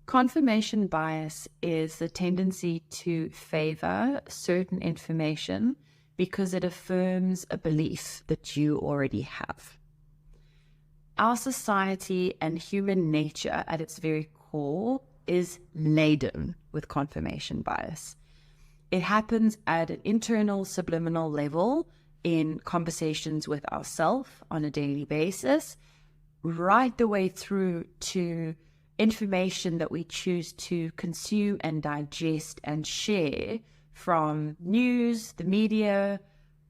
Confirmation bias is the tendency to favor certain information because it affirms a belief that you already have. Our society and human nature at its very core is laden with confirmation bias. It happens at an internal subliminal level in conversations with ourselves on a daily basis, right the way through to information that we choose to consume and digest and share from news, the media,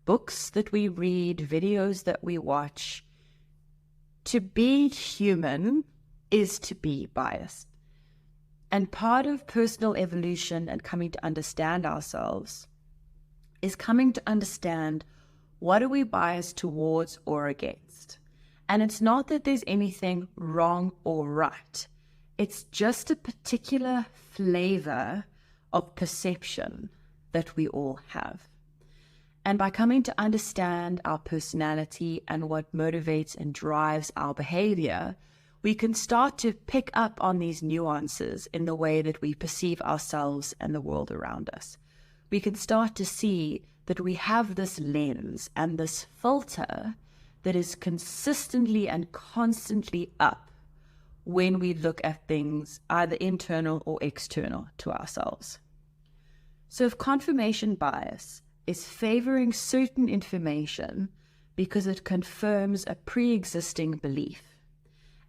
books that we read, videos that we watch. To be human is to be biased. And part of personal evolution and coming to understand ourselves is coming to understand what are we biased towards or against. And it's not that there's anything wrong or right. It's just a particular flavor of perception that we all have. And by coming to understand our personality and what motivates and drives our behavior, we can start to pick up on these nuances in the way that we perceive ourselves and the world around us. We can start to see that we have this lens and this filter that is consistently and constantly up when we look at things either internal or external to ourselves. So if confirmation bias is favoring certain information because it confirms a pre-existing belief,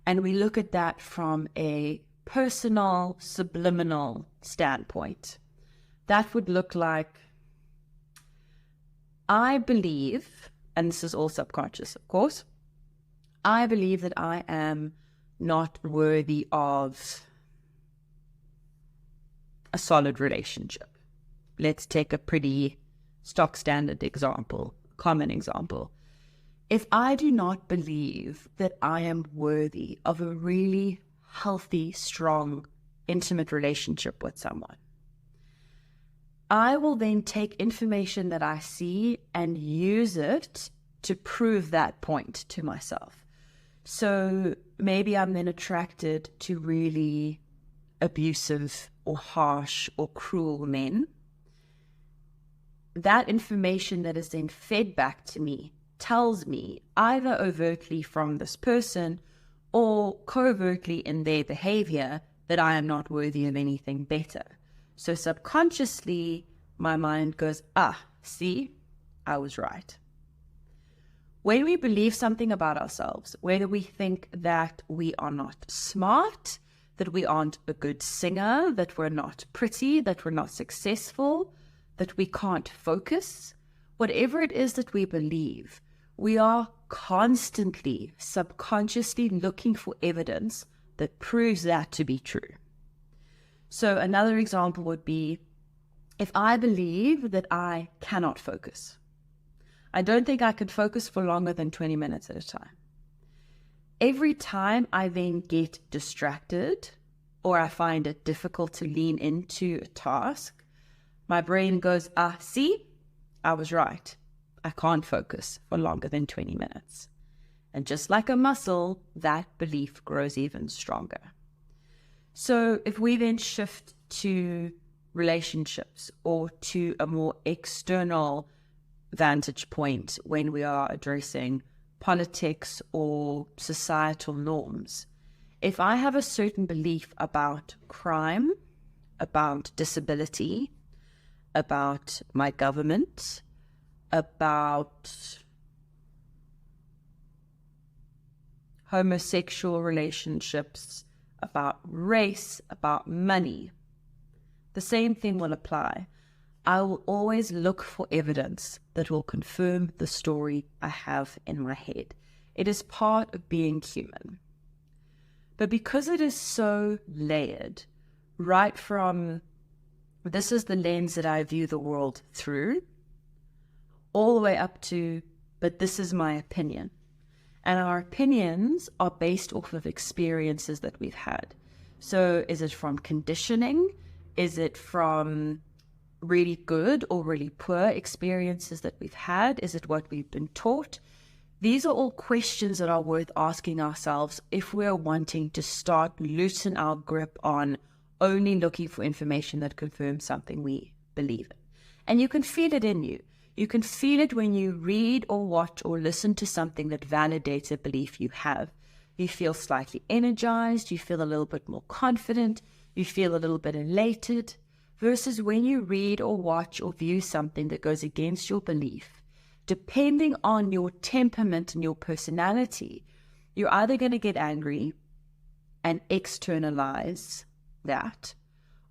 and we look at that from a personal, subliminal standpoint, that would look like, I believe, and this is all subconscious, of course, I believe that I am not worthy of a solid relationship. Let's take a pretty stock standard example, common example. If I do not believe that I am worthy of a really healthy, strong, intimate relationship with someone, I will then take information that I see and use it to prove that point to myself. So maybe I'm then attracted to really abusive or harsh or cruel men. That information that is then fed back to me tells me either overtly from this person or covertly in their behavior that I am not worthy of anything better. So subconsciously, my mind goes, see, I was right. When we believe something about ourselves, whether we think that we are not smart, that we aren't a good singer, that we're not pretty, that we're not successful, that we can't focus, whatever it is that we believe, we are constantly, subconsciously looking for evidence that proves that to be true. So another example would be, if I believe that I cannot focus, I don't think I could focus for longer than 20 minutes at a time. Every time I then get distracted or I find it difficult to lean into a task, my brain goes, see, I was right. I can't focus for longer than 20 minutes. And just like a muscle, that belief grows even stronger. So if we then shift to relationships or to a more external vantage point when we are addressing politics or societal norms, if I have a certain belief about crime, about disability, about my government, about homosexual relationships, about race, about money, the same thing will apply. I will always look for evidence that will confirm the story I have in my head. It is part of being human. But because it is so layered, right from this is the lens that I view the world through, all the way up to, but this is my opinion. And our opinions are based off of experiences that we've had. So is it from conditioning? Is it from really good or really poor experiences that we've had? Is it what we've been taught? These are all questions that are worth asking ourselves if we're wanting to start loosen our grip on only looking for information that confirms something we believe in. And you can feel it in you. You can feel it when you read or watch or listen to something that validates a belief you have. You feel slightly energized, you feel a little bit more confident, you feel a little bit elated, versus when you read or watch or view something that goes against your belief. Depending on your temperament and your personality, you're either going to get angry and externalize that,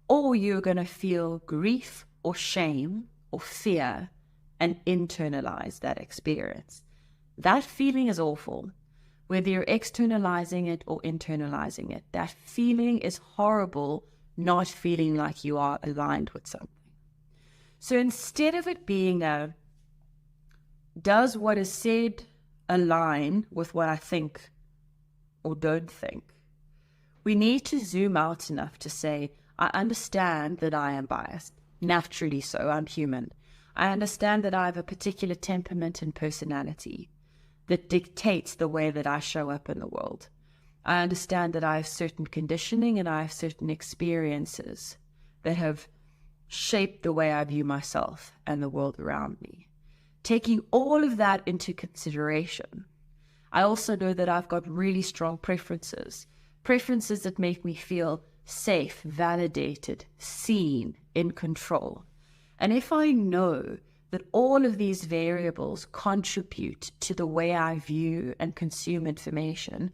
or you're going to feel grief or shame or fear and internalize that experience. That feeling is awful. Whether you're externalizing it or internalizing it, that feeling is horrible, not feeling like you are aligned with something. So instead of it being a, does what is said align with what I think or don't think, we need to zoom out enough to say, I understand that I am biased. Naturally so, I'm human. I understand that I have a particular temperament and personality that dictates the way that I show up in the world. I understand that I have certain conditioning and I have certain experiences that have shaped the way I view myself and the world around me. Taking all of that into consideration, I also know that I've got really strong preferences that make me feel safe, validated, seen, in control. And if I know that all of these variables contribute to the way I view and consume information,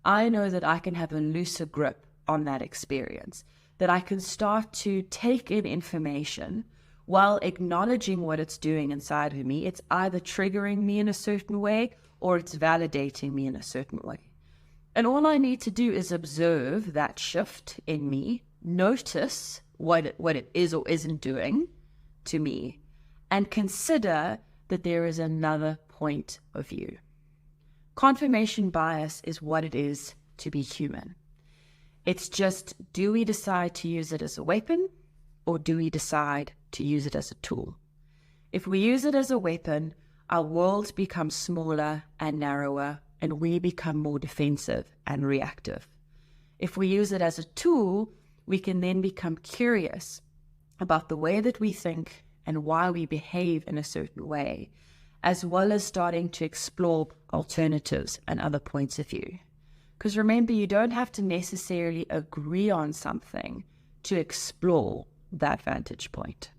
I know that I can have a looser grip on that experience, that I can start to take in information while acknowledging what it's doing inside of me. It's either triggering me in a certain way or it's validating me in a certain way. And all I need to do is observe that shift in me, notice what it is or isn't doing to me, and consider that there is another point of view. Confirmation bias is what it is to be human. It's just, do we decide to use it as a weapon or do we decide to use it as a tool? If we use it as a weapon, our world becomes smaller and narrower and we become more defensive and reactive. If we use it as a tool, we can then become curious about the way that we think and why we behave in a certain way, as well as starting to explore alternatives and other points of view. Because remember, you don't have to necessarily agree on something to explore that vantage point.